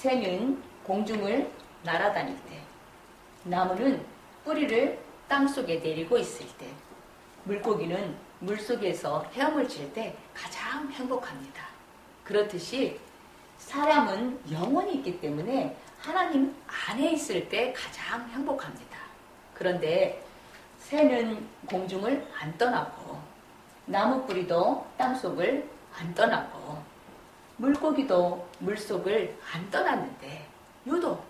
새는 공중을 날아다닐 때, 나무는 뿌리를 땅속에 내리고 있을 때, 물고기는 물속에서 헤엄을 칠 때 가장 행복합니다. 그렇듯이 사람은 영혼이 있기 때문에 하나님 안에 있을 때 가장 행복합니다. 그런데 새는 공중을 안 떠나고, 나무 뿌리도 땅속을 안 떠나고, 물고기도 물속을 안 떠났는데 유독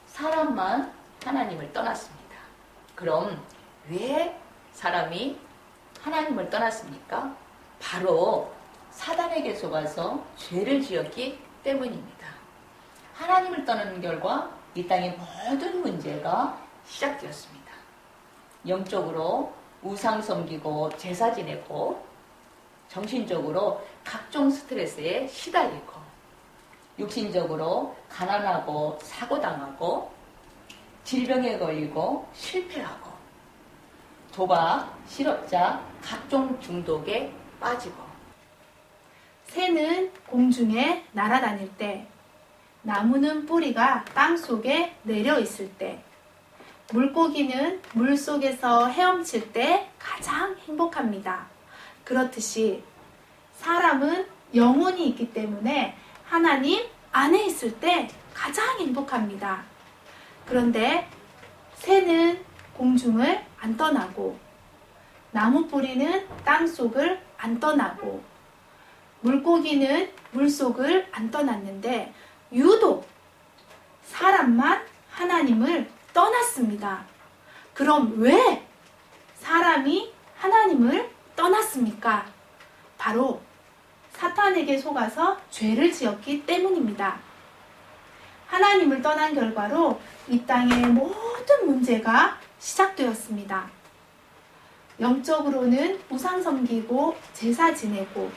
사람만 하나님을 떠났습니다. 그럼 왜 사람이 하나님을 떠났습니까? 바로 사단에게 속아서 죄를 지었기 때문입니다. 하나님을 떠나는 결과 이 땅의 모든 문제가 시작되었습니다. 영적으로 우상 섬기고 제사 지내고, 정신적으로 각종 스트레스에 시달리고, 육신적으로 가난하고 사고당하고, 질병에 걸리고 실패하고, 도박, 실업자, 각종 중독에 빠지고. 새는 공중에 날아다닐 때, 나무는 뿌리가 땅속에 내려 있을 때, 물고기는 물속에서 헤엄칠 때 가장 행복합니다. 그렇듯이 사람은 영혼이 있기 때문에 하나님 안에 있을 때 가장 행복합니다. 그런데 새는 공중을 안 떠나고, 나무 뿌리는 땅속을 안 떠나고, 물고기는 물속을 안 떠났는데 유독 사람만 하나님을 떠났습니다. 그럼 왜 사람이 하나님을 떠났습니까? 바로 사탄에게 속아서 죄를 지었기 때문입니다. 하나님을 떠난 결과로 이 땅의 모든 문제가 시작되었습니다. 영적으로는 우상 섬기고 제사 지내고,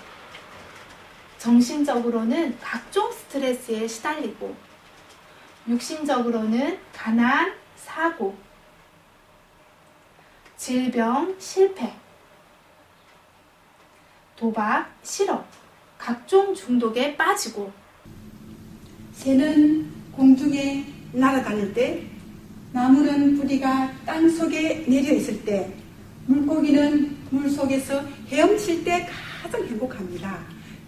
정신적으로는 각종 스트레스에 시달리고, 육신적으로는 가난, 사고, 질병, 실패, 도박, 실업, 각종 중독에 빠지고. 새는 공중에 날아다닐 때, 나무는 뿌리가 땅속에 내려 있을 때, 물고기는 물속에서 헤엄칠 때 가장 행복합니다.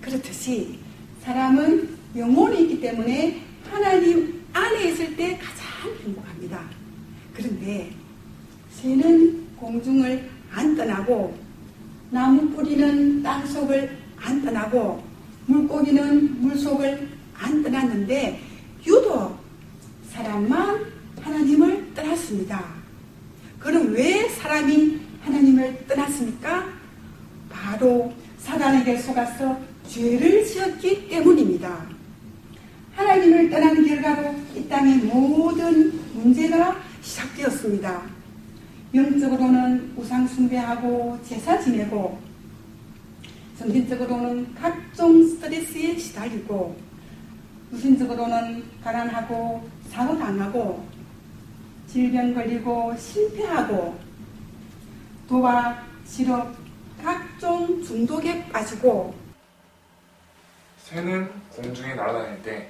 그렇듯이 사람은 영혼이 있기 때문에 하나님 안에 있을 때 가장 행복합니다. 그런데 새는 공중을 안 떠나고, 나무 뿌리는 땅속을 안 떠나고, 물고기는 물속을 안 떠났는데 유독 사람만 하나님을 떠났습니다. 그럼 왜 사람이 하나님을 떠났습니까? 바로 사단에게 속아서 죄를 지었기 때문입니다. 하나님을 떠나는 결과로 이 땅의 모든 문제가 시작되었습니다. 영적으로는 우상 숭배하고 제사 지내고, 정신적으로는 각종 스트레스에 시달리고, 육신적으로는 가난하고 사고당하고, 질병 걸리고 실패하고, 도박, 실업, 각종 중독에 빠지고. 새는 공중에 날아다닐 때,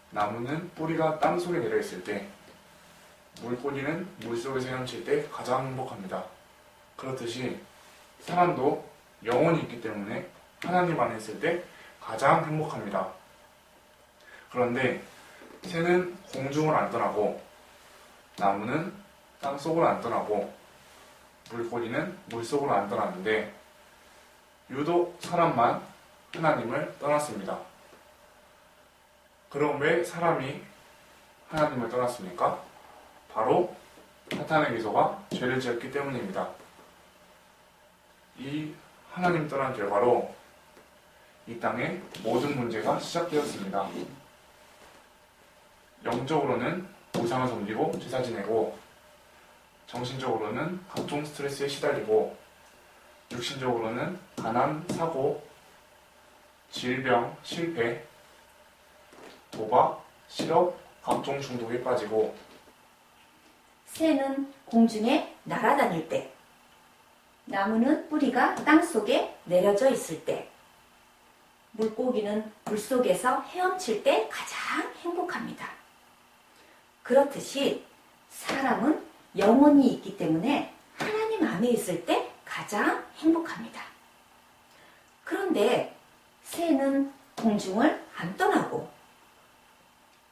나무는 뿌리가 땅속에 내려있을 때, 물고기는 물속에서 헤엄칠 때 가장 행복합니다. 그렇듯이 사람도 영혼이 있기 때문에 하나님 안에 있을 때 가장 행복합니다. 그런데 새는 공중을 안 떠나고, 나무는 땅속을 안 떠나고, 물고기는 물속으로 안 떠났는데 유독 사람만 하나님을 떠났습니다. 그럼 왜 사람이 하나님을 떠났습니까? 바로 사탄의 미소가 죄를 지었기 때문입니다. 이 하나님 떠난 결과로 이 땅의 모든 문제가 시작되었습니다. 영적으로는 우상을 섬기고 제사 지내고, 정신적으로는 각종 스트레스에 시달리고, 육신적으로는 가난, 사고, 질병, 실패, 도박, 실업, 각종 중독에 빠지고. 새는 공중에 날아다닐 때, 나무는 뿌리가 땅속에 내려져 있을 때, 물고기는 물속에서 헤엄칠 때 가장 행복합니다. 그렇듯이 사람은 영혼이 있기 때문에 하나님 안에 있을 때 가장 행복합니다. 그런데 새는 공중을 안 떠나고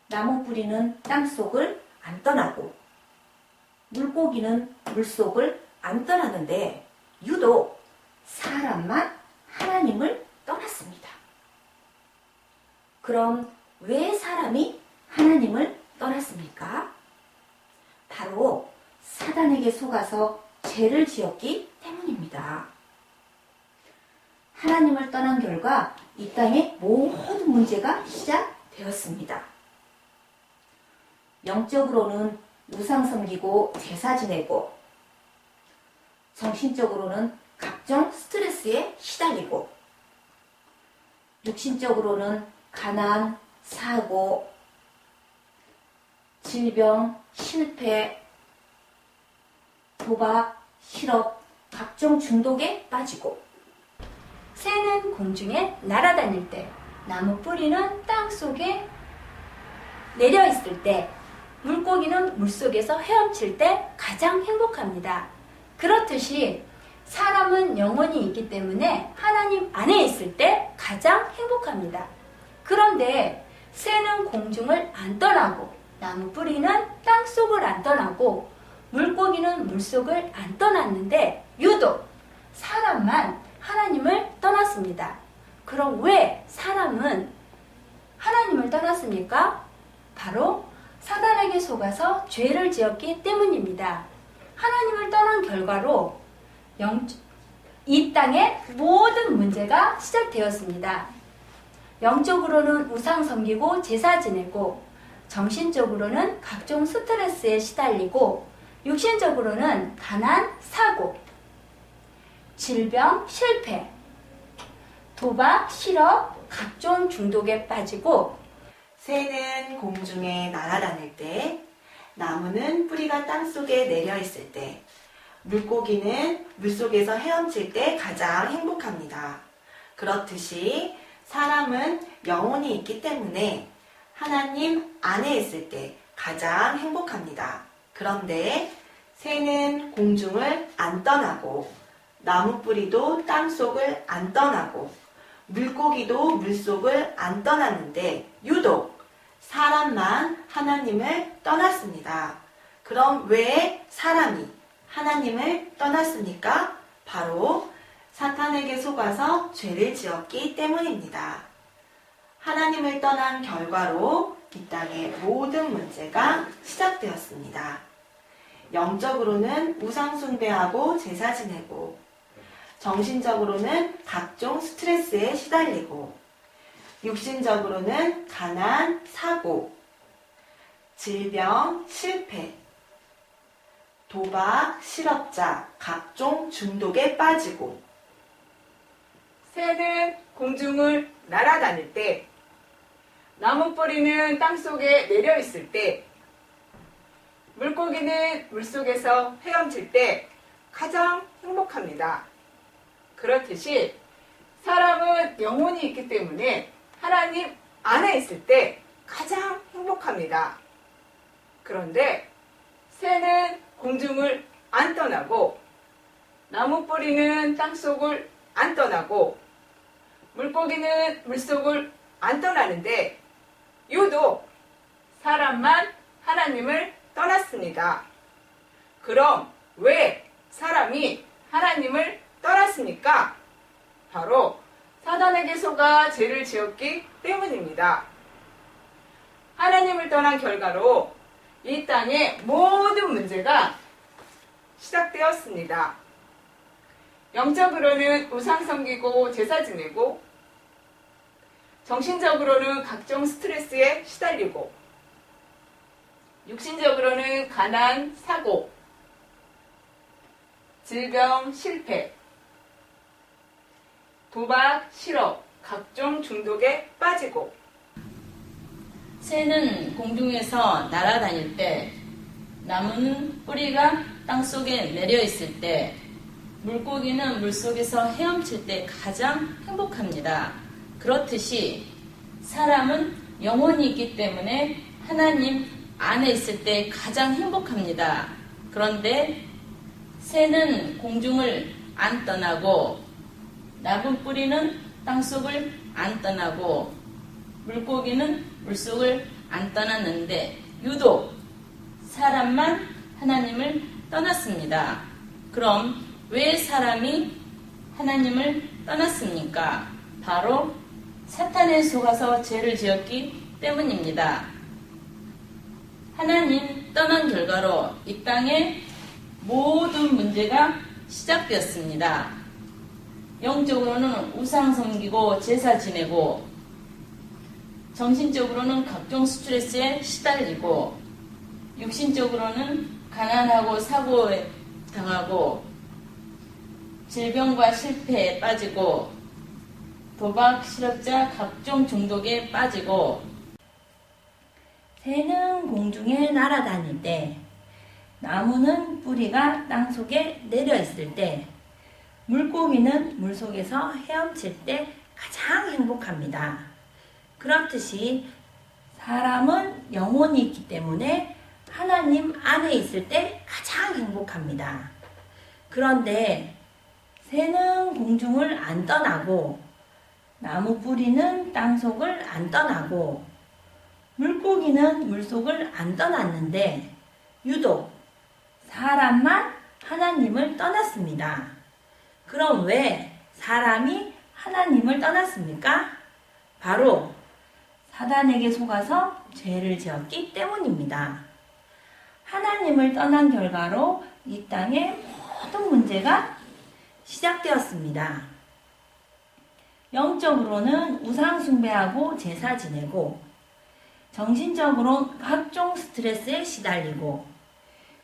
나무 뿌리는 땅속을 안 떠나고 물고기는 물속을 안 떠나는데 유독 사람만 하나님을 떠났습니다. 그럼 왜 사람이 하나님을 떠났습니까? 바로 사단에게 속아서 죄를 지었기 때문입니다. 하나님을 떠난 결과 이 땅의 모든 문제가 시작되었습니다. 영적으로는 우상 섬기고 제사 지내고 정신적으로는 각종 스트레스에 시달리고 육신적으로는 가난, 사고, 질병, 실패, 도박, 실업, 각종 중독에 빠지고 새는 공중에 날아다닐 때, 나무 뿌리는 땅 속에 내려 있을 때, 물고기는 물속에서 헤엄칠 때 가장 행복합니다. 그렇듯이 사람은 영혼이 있기 때문에 하나님 안에 있을 때 가장 행복합니다. 그런데 새는 공중을 안 떠나고 나무 뿌리는 땅 속을 안 떠나고 물고기는 물속을 안 떠났는데 유독 사람만 하나님을 떠났습니다. 그럼 왜 사람은 하나님을 떠났습니까? 바로 사단에게 속아서 죄를 지었기 때문입니다. 하나님을 떠난 결과로 이 땅의 모든 문제가 시작되었습니다. 영적으로는 우상 섬기고 제사 지내고 정신적으로는 각종 스트레스에 시달리고 육신적으로는 가난, 사고, 질병, 실패, 도박, 실업, 각종 중독에 빠지고 새는 공중에 날아다닐 때, 나무는 뿌리가 땅속에 내려 있을 때, 물고기는 물속에서 헤엄칠 때 가장 행복합니다. 그렇듯이 사람은 영혼이 있기 때문에 하나님 안에 있을 때 가장 행복합니다. 그런데 새는 공중을 안 떠나고 나무 뿌리도 땅속을 안 떠나고 물고기도 물속을 안 떠났는데 유독 사람만 하나님을 떠났습니다. 그럼 왜 사람이 하나님을 떠났습니까? 바로 사탄에게 속아서 죄를 지었기 때문입니다. 하나님을 떠난 결과로 이 땅의 모든 문제가 시작되었습니다. 영적으로는 우상 숭배하고 제사 지내고 정신적으로는 각종 스트레스에 시달리고 육신적으로는 가난, 사고, 질병, 실패, 도박, 실업자, 각종 중독에 빠지고 새는 공중을 날아다닐 때, 나무 뿌리는 땅속에 내려 있을 때, 물고기는 물속에서 헤엄칠 때 가장 행복합니다. 그렇듯이 사람은 영혼이 있기 때문에 하나님 안에 있을 때 가장 행복합니다. 그런데 새는 공중을 안 떠나고 나무 뿌리는 땅속을 안 떠나고 물고기는 물속을 안 떠나는데 유독 사람만 하나님을 떠났습니다. 그럼 왜 사람이 하나님을 떠났습니까? 바로 사단에게 속아 죄를 지었기 때문입니다. 하나님을 떠난 결과로 이 땅의 모든 문제가 시작되었습니다. 영적으로는 우상 섬기고 제사 지내고 정신적으로는 각종 스트레스에 시달리고 육신적으로는 가난, 사고, 질병, 실패, 도박, 실업, 각종 중독에 빠지고 새는 공중에서 날아다닐 때, 나무는 뿌리가 땅속에 내려 있을 때, 물고기는 물속에서 헤엄칠 때 가장 행복합니다. 그렇듯이 사람은 영혼이 있기 때문에 하나님 안에 있을 때 가장 행복합니다. 그런데 새는 공중을 안 떠나고 나무 뿌리는 땅속을 안 떠나고 물고기는 물속을 안 떠났는데 유독 사람만 하나님을 떠났습니다. 그럼 왜 사람이 하나님을 떠났습니까? 바로 사탄에 속아서 죄를 지었기 때문입니다. 하나님 떠난 결과로 이 땅에 모든 문제가 시작되었습니다. 영적으로는 우상 섬기고 제사 지내고 정신적으로는 각종 스트레스에 시달리고 육신적으로는 가난하고 사고에 당하고 질병과 실패에 빠지고 도박, 실업자, 각종 중독에 빠지고 새는 공중에 날아다닐 때, 나무는 뿌리가 땅속에 내려 있을 때, 물고기는 물속에서 헤엄칠 때 가장 행복합니다. 그렇듯이 사람은 영혼이 있기 때문에 하나님 안에 있을 때 가장 행복합니다. 그런데 새는 공중을 안 떠나고 나무 뿌리는 땅속을 안 떠나고 물고기는 물속을 안 떠났는데 유독 사람만 하나님을 떠났습니다. 그럼 왜 사람이 하나님을 떠났습니까? 바로 사단에게 속아서 죄를 지었기 때문입니다. 하나님을 떠난 결과로 이 땅의 모든 문제가 시작되었습니다. 영적으로는 우상 숭배하고 제사 지내고 정신적으로 각종 스트레스에 시달리고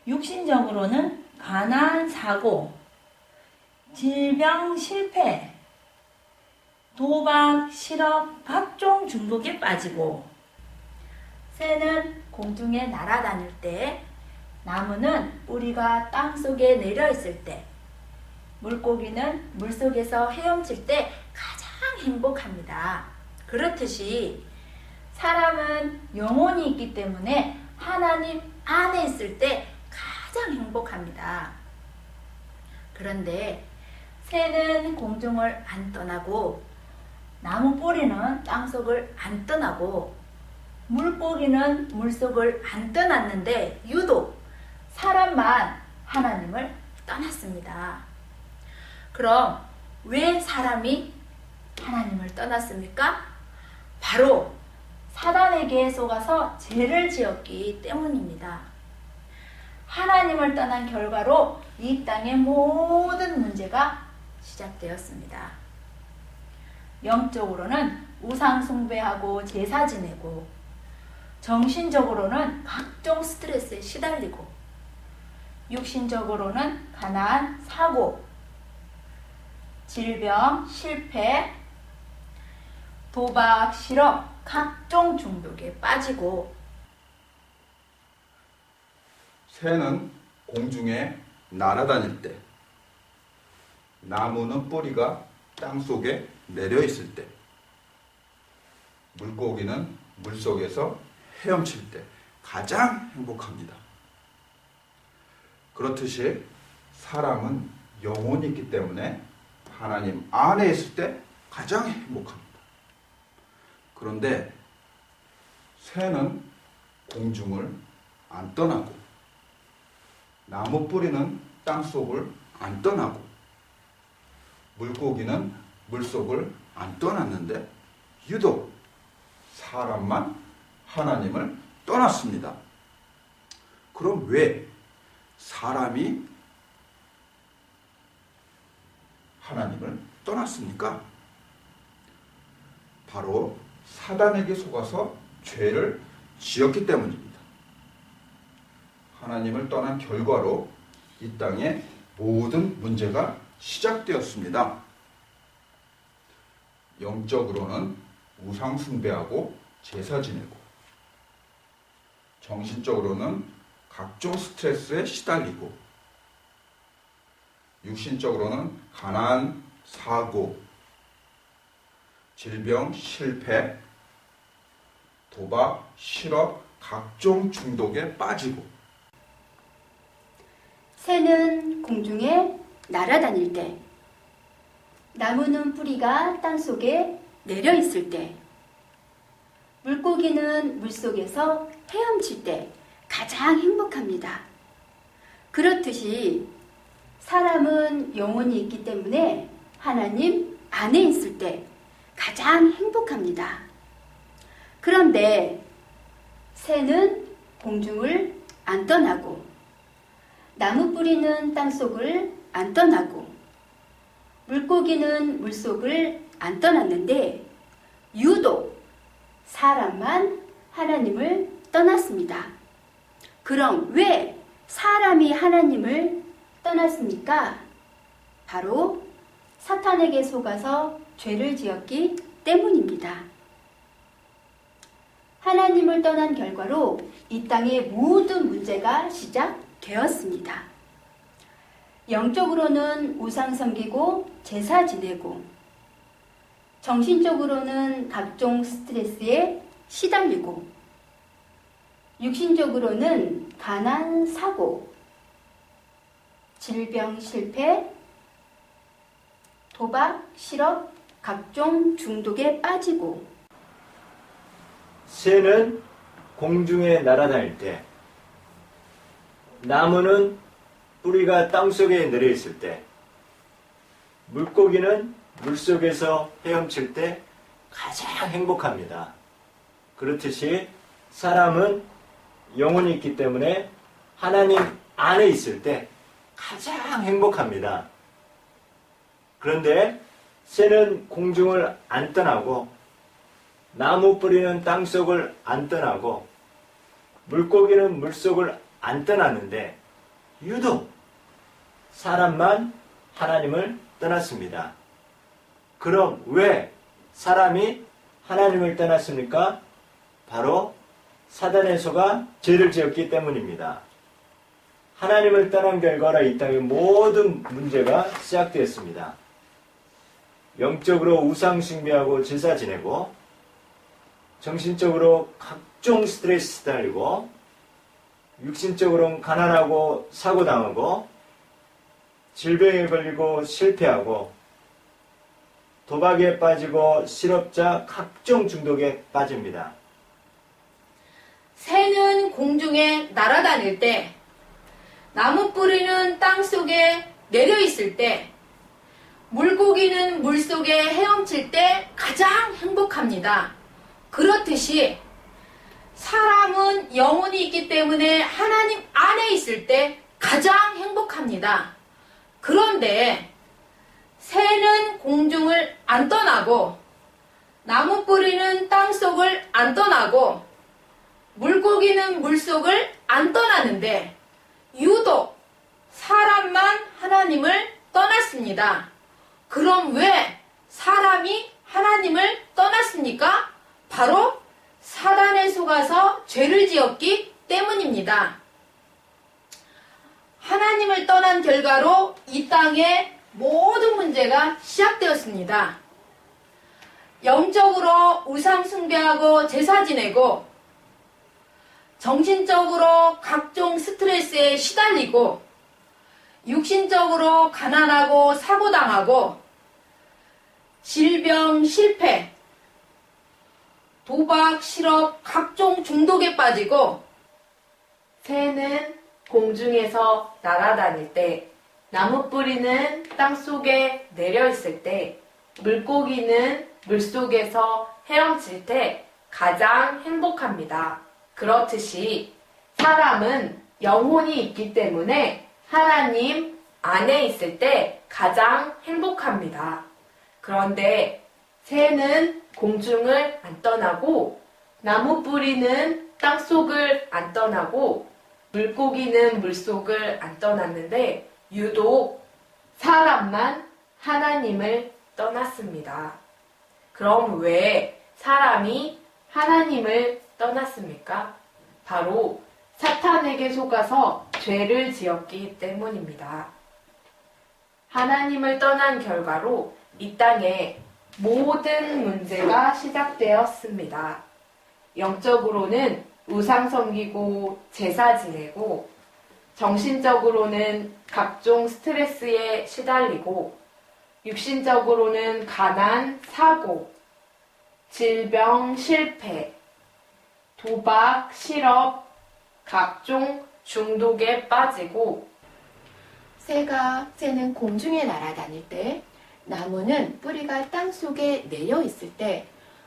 육신적으로는 가난, 사고, 질병, 실패, 도박, 실업, 각종 중독에 빠지고 새는 공중에 날아다닐 때, 나무는 뿌리가 땅속에 내려 있을 때, 물고기는 물속에서 헤엄칠 때 가장 행복합니다. 그렇듯이 사람은 영혼이 있기 때문에 하나님 안에 있을 때 가장 행복합니다. 그런데 새는 공중을 안 떠나고 나무 뿌리는 땅속을 안 떠나고 물고기는 물속을 안 떠났는데 유독 사람만 하나님을 떠났습니다. 그럼 왜 사람이 하나님을 떠났습니까? 바로 사단에게 속아서 죄를 지었기 때문입니다. 하나님을 떠난 결과로 이 땅의 모든 문제가 시작되었습니다. 영적으로는 우상 숭배하고 제사 지내고 정신적으로는 각종 스트레스에 시달리고 육신적으로는 가난, 사고, 질병, 실패, 도박, 실업, 각종 중독에 빠지고 새는 공중에 날아다닐 때, 나무는 뿌리가 땅속에 내려 있을 때, 물고기는 물속에서 헤엄칠 때 가장 행복합니다. 그렇듯이 사람은 영혼이 있기 때문에 하나님 안에 있을 때 가장 행복합니다. 그런데 새는 공중을 안 떠나고 나무 뿌리는 땅속을 안 떠나고 물고기는 물속을 안 떠났는데 유독 사람만 하나님을 떠났습니다. 그럼 왜 사람이 하나님을 떠났습니까? 바로 사단에게 속아서 죄를 지었기 때문입니다. 하나님을 떠난 결과로 이 땅에 모든 문제가 시작되었습니다. 영적으로는 우상 숭배하고 제사 지내고 정신적으로는 각종 스트레스에 시달리고 육신적으로는 가난, 사고, 질병, 실패, 도박, 실업, 각종 중독에 빠지고 새는 공중에 날아다닐 때, 나무는 뿌리가 땅속에 내려 있을 때, 물고기는 물속에서 헤엄칠 때 가장 행복합니다. 그렇듯이 사람은 영혼이 있기 때문에 하나님 안에 있을 때 가장 행복합니다. 그런데 새는 공중을 안 떠나고, 나무 뿌리는 땅속을 안 떠나고, 물고기는 물속을 안 떠났는데 유독 사람만 하나님을 떠났습니다. 그럼 왜 사람이 하나님을 떠났습니까? 바로 사탄에게 속아서 죄를 지었기 때문입니다. 하나님을 떠난 결과로 이 땅의 모든 문제가 시작되었습니다. 영적으로는 우상 섬기고 제사 지내고, 정신적으로는 각종 스트레스에 시달리고, 육신적으로는 가난, 사고, 질병, 실패, 도박, 실업, 각종 중독에 빠지고, 새는 공중에 날아다닐 때, 나무는 뿌리가 땅속에 내려 있을 때, 물고기는 물속에서 헤엄칠 때 가장 행복합니다. 그렇듯이 사람은 영혼이 있기 때문에 하나님 안에 있을 때 가장 행복합니다. 그런데 새는 공중을 안 떠나고, 나무 뿌리는 땅속을 안 떠나고, 물고기는 물속을 안 떠났는데 유독 사람만 하나님을 떠났습니다. 그럼 왜 사람이 하나님을 떠났습니까? 바로 사단의 소가 죄를 지었기 때문입니다. 하나님을 떠난 결과로 이 땅의 모든 문제가 시작되었습니다. 영적으로 우상 숭배하고 제사 지내고, 정신적으로 각종 스트레스 시달리고, 육신적으로는 가난하고 사고당하고, 질병에 걸리고 실패하고, 도박에 빠지고 실업자 각종 중독에 빠집니다. 새는 공중에 날아다닐 때, 나무 뿌리는 땅속에 내려 있을 때, 물고기는 물속에 헤엄칠 때 가장 행복합니다. 그렇듯이 사람은 영혼이 있기 때문에 하나님 안에 있을 때 가장 행복합니다. 그런데 새는 공중을 안 떠나고, 나무 뿌리는 땅속을 안 떠나고, 물고기는 물속을 안 떠나는데 유독 사람만 하나님을 떠났습니다. 그럼 왜 사람이 하나님을 떠났습니까? 바로 사단에 속아서 죄를 지었기 때문입니다. 하나님을 떠난 결과로 이 땅의 모든 문제가 시작되었습니다. 영적으로 우상 숭배하고 제사 지내고, 정신적으로 각종 스트레스에 시달리고, 육신적으로 가난하고 사고당하고, 질병, 실패, 도박, 실업, 각종 중독에 빠지고, 새는 공중에서 날아다닐 때, 나무 뿌리는 땅속에 내려 있을 때, 물고기는 물속에서 헤엄칠 때 가장 행복합니다. 그렇듯이 사람은 영혼이 있기 때문에 하나님 안에 있을 때 가장 행복합니다. 그런데 새는 공중을 안 떠나고, 나무 뿌리는 땅속을 안 떠나고, 물고기는 물속을 안 떠났는데 유독 사람만 하나님을 떠났습니다. 그럼 왜 사람이 하나님을 떠났습니까? 바로 사탄에게 속아서 죄를 지었기 때문입니다. 하나님을 떠난 결과로 이 땅에 모든 문제가 시작되었습니다. 영적으로는 우상 섬기고 제사 지내고 정신적으로는 각종 스트레스에 시달리고 육신적으로는 가난, 사고, 질병, 실패, 도박, 실업, 각종 중독에 빠지고 새는 공중에 날아다닐 때, 나무는 뿌리가 땅 속에 내려 있을 때,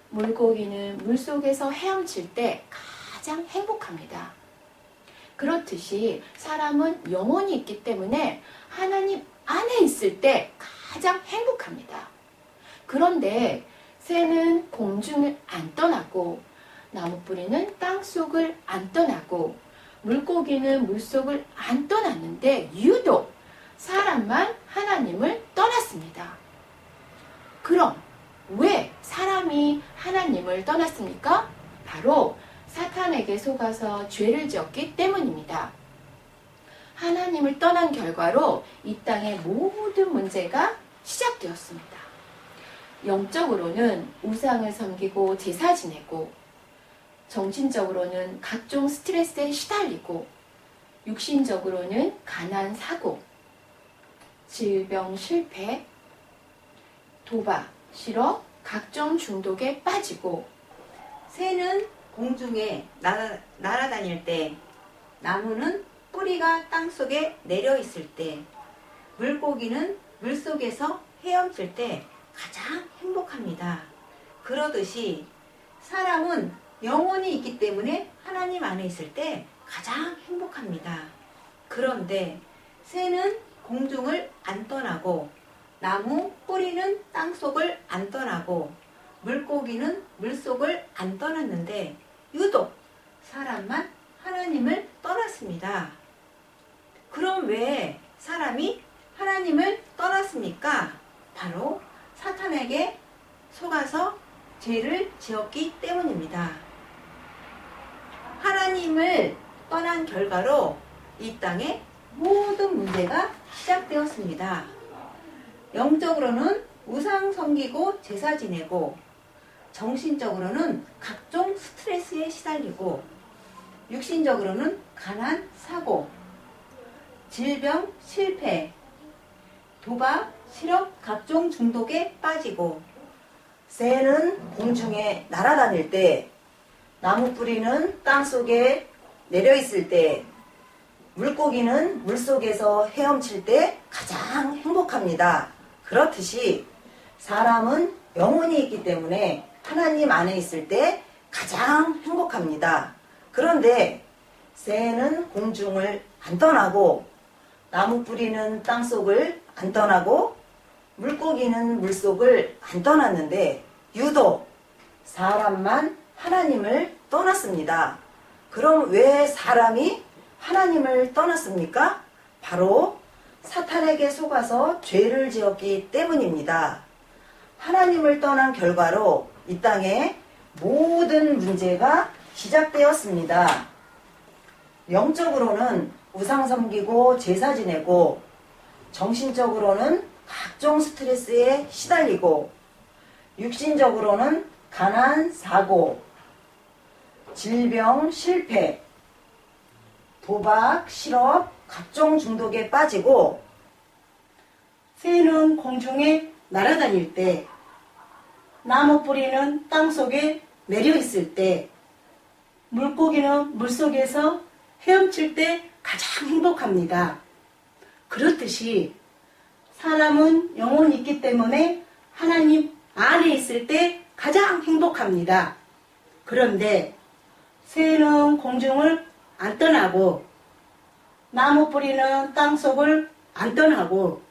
물고기는 물 속에서 헤엄칠 때 가장 행복합니다. 그렇듯이 사람은 영혼이 있기 때문에 하나님 안에 있을 때 가장 행복합니다. 그런데 새는 공중을 안 떠나고, 나무뿌리는 땅 속을 안 떠나고, 물고기는 물속을 안 떠났는데 유독 사람만 하나님을 떠났습니다. 그럼 왜 사람이 하나님을 떠났습니까? 바로 사탄에게 속아서 죄를 지었기 때문입니다. 하나님을 떠난 결과로 이 땅의 모든 문제가 시작되었습니다. 영적으로는 우상을 섬기고 제사 지내고, 정신적으로는 각종 스트레스에 시달리고, 육신적으로는 가난, 사고, 질병, 실패, 도박, 실업, 각종 중독에 빠지고, 새는 공중에 날아다닐 때, 나무는 뿌리가 땅속에 내려 있을 때, 물고기는 물속에서 헤엄칠 때 가장 행복합니다. 그러듯이 사람은 영혼이 있기 때문에 하나님 안에 있을 때 가장 행복합니다. 그런데 새는 공중을 안 떠나고, 나무 뿌리는 땅속을 안 떠나고, 물고기는 물속을 안 떠났는데 유독 사람만 하나님을 떠났습니다. 그럼 왜 사람이 하나님을 떠났습니까? 바로 사탄에게 속아서 죄를 지었기 때문입니다. 하나님을 떠난 결과로 이 땅에 모든 문제가 시작되었습니다. 영적으로는 우상 섬기고 제사 지내고, 정신적으로는 각종 스트레스에 시달리고, 육신적으로는 가난, 사고, 질병, 실패, 도박, 실업, 각종 중독에 빠지고, 새는 공중에 날아다닐 때, 나무 뿌리는 땅 속에 내려 있을 때, 물고기는 물속에서 헤엄칠 때 가장 행복합니다. 그렇듯이 사람은 영혼이 있기 때문에 하나님 안에 있을 때 가장 행복합니다. 그런데 새는 공중을 안 떠나고, 나무 뿌리는 땅 속을 안 떠나고, 물고기는 물속을 안 떠났는데 유독 사람만 하나님을 떠났습니다. 그럼 왜 사람이 하나님을 떠났습니까? 바로 사탄에게 속아서 죄를 지었기 때문입니다. 하나님을 떠난 결과로 이 땅에 모든 문제가 시작되었습니다. 영적으로는 우상 섬기고 제사 지내고, 정신적으로는 각종 스트레스에 시달리고, 육신적으로는 가난, 사고, 질병, 실패, 도박, 실업, 각종 중독에 빠지고, 새는 공중에 날아다닐 때, 나무 뿌리는 땅 속에 내려 있을 때, 물고기는 물속에서 헤엄칠 때 가장 행복합니다. 그렇듯이 사람은 영혼이 있기 때문에 하나님 안에 있을 때 가장 행복합니다. 그런데 새는 공중을 안 떠나고, 나무 뿌리는 땅 속을 안 떠나고,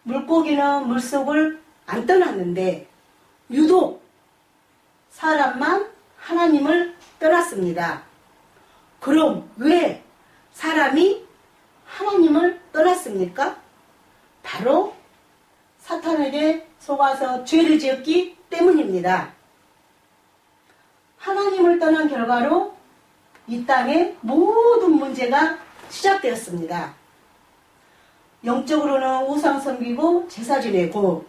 물고기는 물속을 안 떠났는데 유독 사람만 하나님을 떠났습니다. 그럼 왜 사람이 하나님을 떠났습니까? 바로 사탄에게 속아서 죄를 지었기 때문입니다. 하나님을 떠난 결과로 이 땅에 모든 문제가 시작되었습니다. 영적으로는 우상 섬기고 제사 지내고,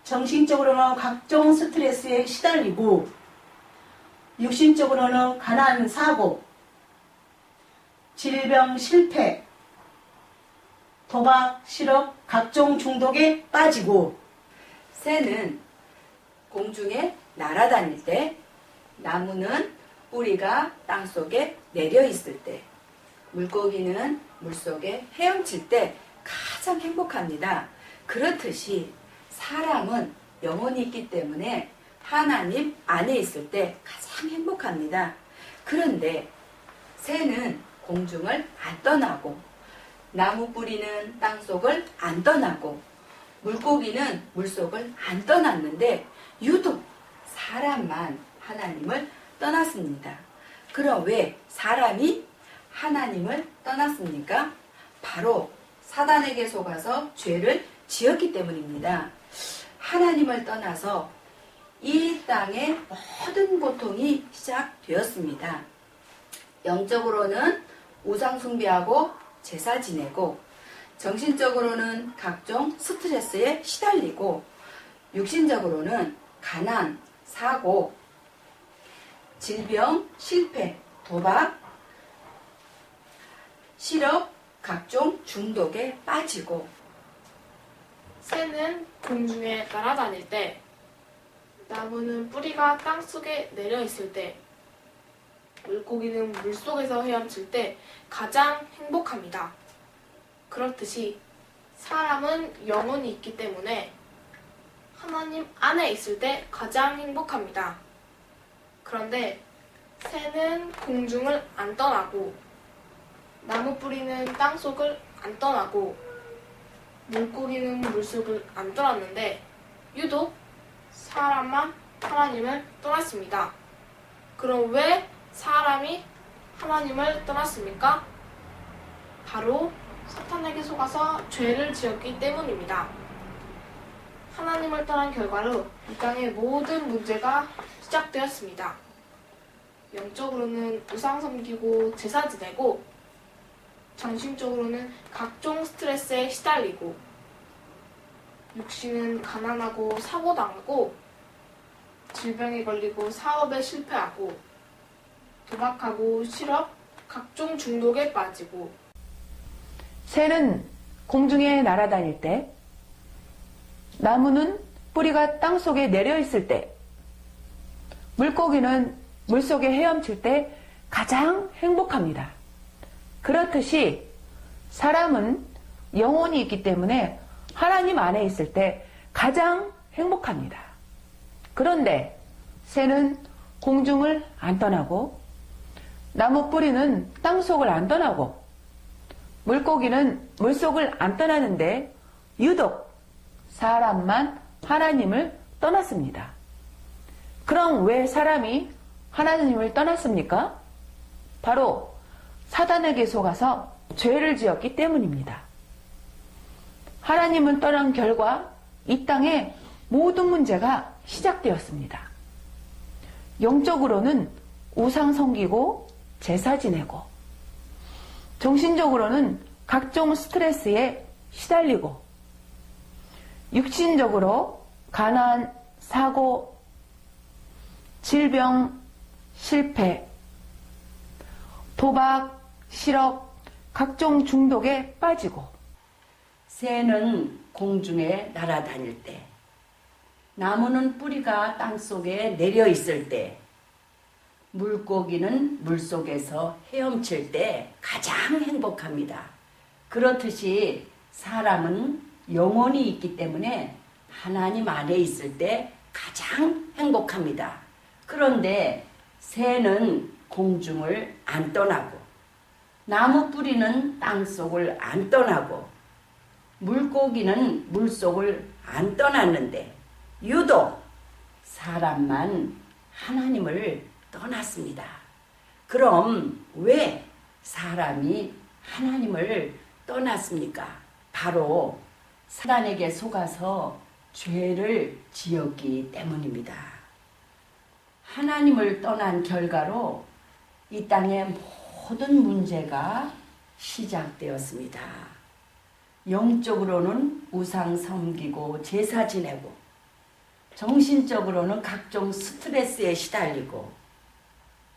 정신적으로는 각종 스트레스에 시달리고 육신적으로는 가난, 사고, 질병, 실패, 도박, 실업, 각종 중독에 빠지고 새는 공중에 날아다닐 때, 나무는 뿌리가 땅속에 내려 있을 때, 물고기는 물속에 헤엄칠 때 가장 행복합니다. 그렇듯이 사람은 영혼이 있기 때문에 하나님 안에 있을 때 가장 행복합니다. 그런데 새는 공중을 안 떠나고, 나무 뿌리는 땅속을 안 떠나고, 물고기는 물속을 안 떠났는데 유독 사람만 하나님을 떠났습니다. 그럼 왜 사람이 하나님을 떠났습니까? 바로 사단에게 속아서 죄를 지었기 때문입니다. 하나님을 떠나서 이 땅의 모든 고통이 시작되었습니다. 영적으로는 우상 숭배하고 제사 지내고, 정신적으로는 각종 스트레스에 시달리고, 육신적으로는 가난, 사고, 질병, 실패, 도박, 실업, 각종 중독에 빠지고, 새는 공중에 날아다닐 때, 나무는 뿌리가 땅속에 내려 있을 때, 물고기는 물속에서 헤엄칠 때 가장 행복합니다. 그렇듯이 사람은 영혼이 있기 때문에 하나님 안에 있을 때 가장 행복합니다. 그런데 새는 공중을 안 떠나고, 나무 뿌리는 땅속을 안 떠나고, 물고기는 물속을 안 떠났는데 유독 사람만 하나님을 떠났습니다. 그럼 왜 사람이 하나님을 떠났습니까? 바로 사탄에게 속아서 죄를 지었기 때문입니다. 하나님을 떠난 결과로 이 땅의 모든 문제가 시작되었습니다. 영적으로는 우상 섬기고 제사 지내고, 정신적으로는 각종 스트레스에 시달리고, 육신은 가난하고 사고당하고, 질병에 걸리고 사업에 실패하고, 도박하고 실업, 각종 중독에 빠지고. 새는 공중에 날아다닐 때, 나무는 뿌리가 땅속에 내려 있을 때, 물고기는 물속에 헤엄칠 때 가장 행복합니다. 그렇듯이 사람은 영혼이 있기 때문에 하나님 안에 있을 때 가장 행복합니다. 그런데 새는 공중을 안 떠나고, 나무 뿌리는 땅속을 안 떠나고, 물고기는 물속을 안 떠나는데 유독 사람만 하나님을 떠났습니다. 그럼 왜 사람이 하나님을 떠났습니까? 바로 사단에게 속아서 죄를 지었기 때문입니다. 하나님을 떠난 결과 이 땅의 모든 문제가 시작되었습니다. 영적으로는 우상 섬기고 제사 지내고, 정신적으로는 각종 스트레스에 시달리고, 육신적으로 가난, 사고, 질병, 실패, 도박, 실업, 각종 중독에 빠지고. 새는 공중에 날아다닐 때, 나무는 뿌리가 땅속에 내려 있을 때, 물고기는 물속에서 헤엄칠 때 가장 행복합니다. 그렇듯이 사람은 영혼이 있기 때문에 하나님 안에 있을 때 가장 행복합니다. 그런데 새는 공중을 안 떠나고, 나무 뿌리는 땅속을 안 떠나고, 물고기는 물속을 안 떠났는데 유독 사람만 하나님을 떠났습니다. 그럼 왜 사람이 하나님을 떠났습니까? 바로 사단에게 속아서 죄를 지었기 때문입니다. 하나님을 떠난 결과로 이 땅의 모든 문제가 시작되었습니다. 영적으로는 우상 섬기고 제사 지내고, 정신적으로는 각종 스트레스에 시달리고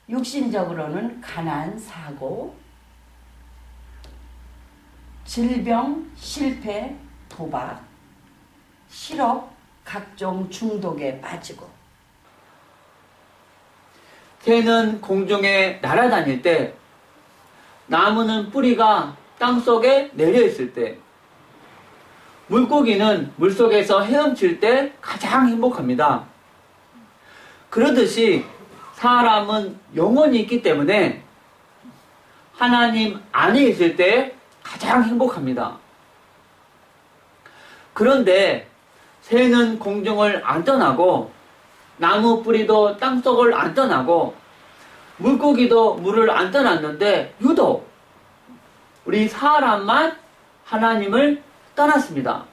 육신적으로는 가난, 사고, 질병, 실패, 도박, 실업, 각종 중독에 빠지고. 새는 공중에 날아다닐 때, 나무는 뿌리가 땅속에 내려있을 때, 물고기는 물속에서 헤엄칠 때 가장 행복합니다. 그러듯이 사람은 영혼이 있기 때문에 하나님 안에 있을 때 가장 행복합니다. 그런데 새는 공중을 안 떠나고 나무 뿌리도 땅속을 안 떠나고 물고기도 물을 안 떠났는데 유독 우리 사람만 하나님을 떠났습니다.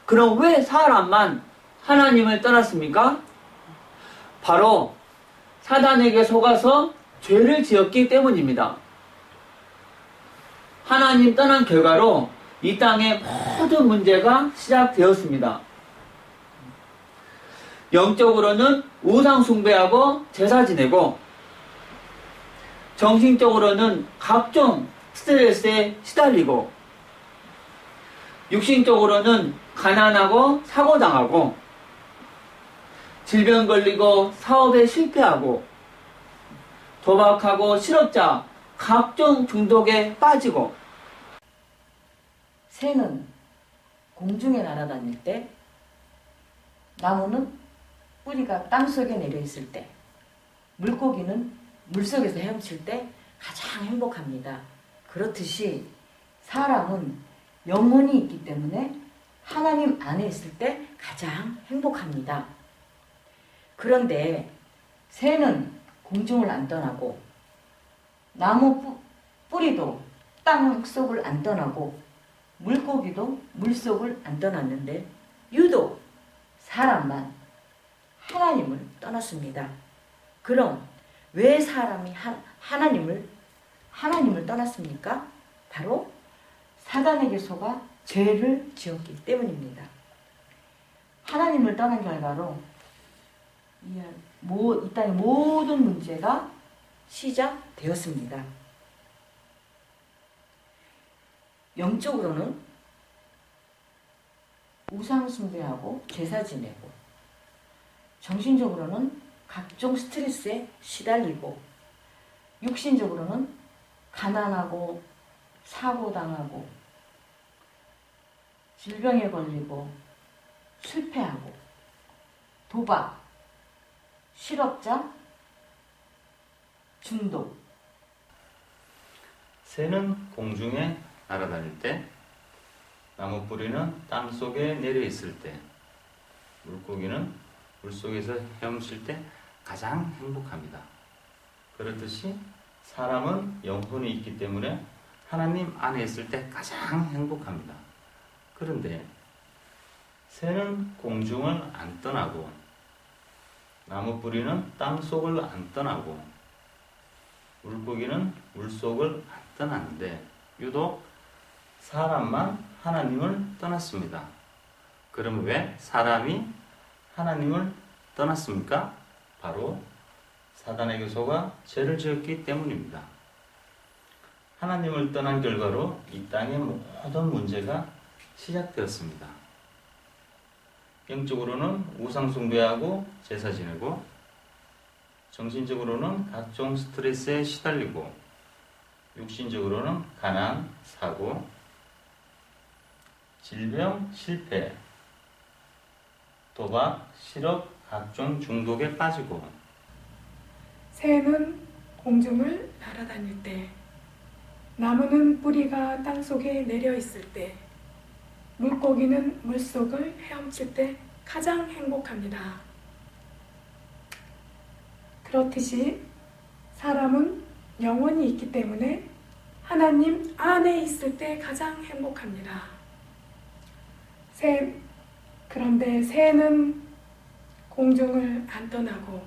그럼 왜 사람만 하나님을 떠났습니까? 바로 사단에게 속아서 죄를 지었기 때문입니다. 하나님 떠난 결과로 이 땅의 모든 문제가 시작되었습니다. 영적으로는 우상 숭배하고 제사 지내고 정신적으로는 각종 스트레스에 시달리고 육신적으로는 가난하고 사고당하고 질병 걸리고 사업에 실패하고 도박하고 실업자 각종 중독에 빠지고. 새는 공중에 날아다닐 때, 나무는 뿌리가 땅속에 내려있을 때, 물고기는 물속에서 헤엄칠 때 가장 행복합니다. 그렇듯이 사람은 영혼이 있기 때문에 하나님 안에 있을 때 가장 행복합니다. 그런데 새는 공중을 안 떠나고 나무 뿌리도 땅 속을 안 떠나고 물고기도 물속을 안 떠났는데 유독 사람만 하나님을 떠났습니다. 그럼 왜 사람이 하나님을 떠났습니까? 바로 사단에게 속아 죄를 지었기 때문입니다. 하나님을 떠난 결과로 이 땅의 모든 문제가 시작되었습니다. 영적으로는 우상 숭배하고 제사 지내고, 정신적으로는 각종 스트레스에 시달리고, 육신적으로는 가난하고 사고당하고 질병에 걸리고 실패하고 도박, 실업자, 중독. 새는 공중에 날아다닐 때, 나무 뿌리는 땅 속에 내려 있을 때, 물고기는 물속에서 헤엄칠 때 가장 행복합니다. 그렇듯이 사람은 영혼이 있기 때문에 하나님 안에 있을 때 가장 행복합니다. 그런데 새는 공중을 안 떠나고 나무 뿌리는 땅 속을 안 떠나고 물고기는 물속을 안 떠났는데 유독 사람만 하나님을 떠났습니다. 그럼 왜 사람이 하나님을 떠났습니까? 바로 사단에게 속아 죄를 지었기 때문입니다. 하나님을 떠난 결과로 이 땅의 모든 문제가 시작되었습니다. 영적으로는 우상 숭배하고 제사 지내고, 정신적으로는 각종 스트레스에 시달리고, 육신적으로는 가난, 사고, 질병, 실패, 도박, 실업, 각종 중독에 빠지고. 새는 공중을 날아다닐 때, 나무는 뿌리가 땅속에 내려 있을 때, 물고기는 물속을 헤엄칠 때 가장 행복합니다. 그렇듯이 사람은 영혼이 있기 때문에 하나님 안에 있을 때 가장 행복합니다. 그런데 새는 공중을 안 떠나고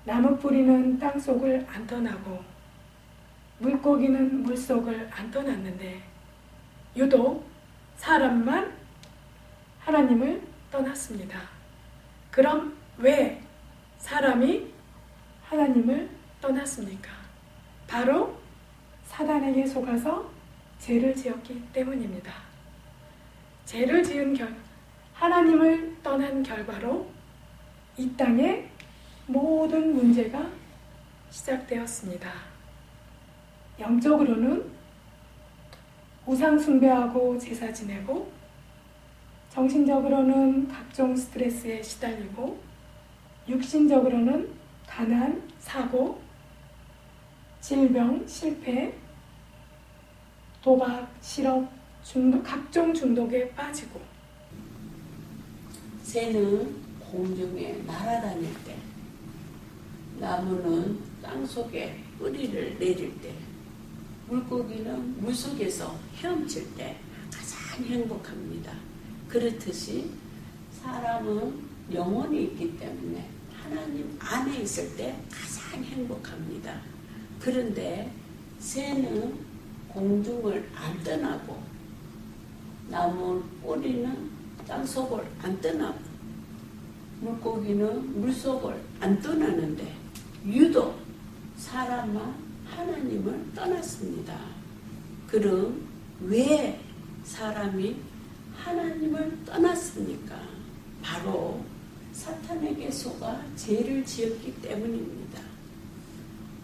나무 뿌리는 땅속을 안 떠나고 물고기는 물속을 안 떠났는데 유독 사람만 하나님을 떠났습니다. 그럼 왜 사람이 하나님을 떠났습니까? 바로 사단에게 속아서 죄를 지었기 때문입니다. 죄를 지은 하나님을 떠난 결과로 이 땅에 모든 문제가 시작되었습니다. 영적으로는 우상 숭배하고 제사 지내고, 정신적으로는 각종 스트레스에 시달리고, 육신적으로는 가난, 사고, 질병, 실패, 도박, 실업, 각종 중독에 빠지고, 새는 공중에 날아다닐 때, 나무는 땅속에 뿌리를 내릴 때, 물고기는 물속에서 헤엄칠 때 가장 행복합니다. 그렇듯이 사람은 영혼이 있기 때문에 하나님 안에 있을 때 가장 행복합니다. 그런데 새는 공중을 안 떠나고, 나무 뿌리는 땅속을 안 떠나고, 물고기는 물속을 안 떠나는데 유독 사람만 하나님을 떠났습니다. 그럼 왜 사람이 하나님을 떠났습니까? 바로 사탄에게 속아 죄를 지었기 때문입니다.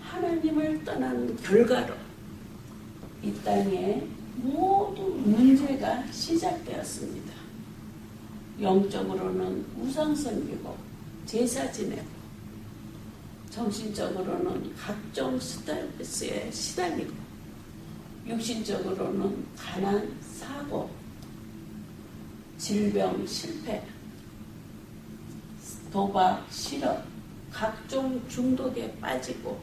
하나님을 떠난 결과로 이 땅에 모든 문제가 시작되었습니다. 영적으로는 우상 섬기고 제사 지내고, 정신적으로는 각종 스트레스에 시달리고, 육신적으로는 가난, 사고, 질병, 실패, 도박, 실업, 각종 중독에 빠지고,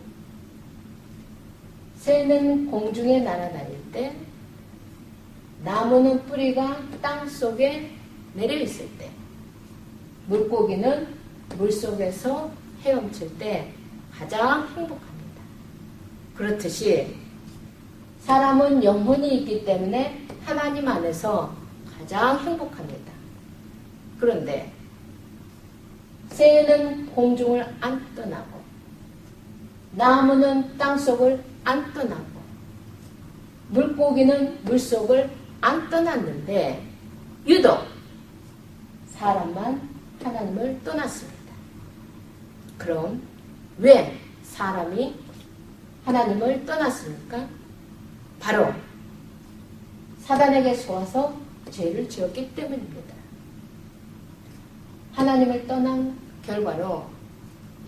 새는 공중에 날아다닐 때, 나무는 뿌리가 땅 속에 내려 있을 때, 물고기는 물속에서 헤엄칠 때 가장 행복합니다. 그렇듯이 사람은 영혼이 있기 때문에 하나님 안에서 가장 행복합니다. 그런데 새는 공중을 안 떠나고, 나무는 땅속을 안 떠나고, 물고기는 물속을 안 떠났는데 유독 사람만 하나님을 떠났습니다. 그럼 왜 사람이 하나님을 떠났습니까? 바로 사단에게 속아서 죄를 지었기 때문입니다. 하나님을 떠난 결과로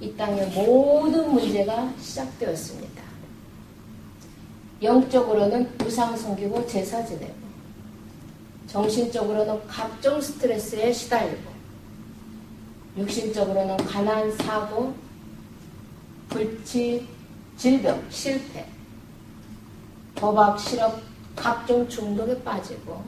이 땅의 모든 문제가 시작되었습니다. 영적으로는 우상 섬기고 제사 지내고, 정신적으로는 각종 스트레스에 시달리고, 육신적으로는 가난, 사고, 불치, 질병, 실패, 도박, 실업, 각종 중독에 빠지고,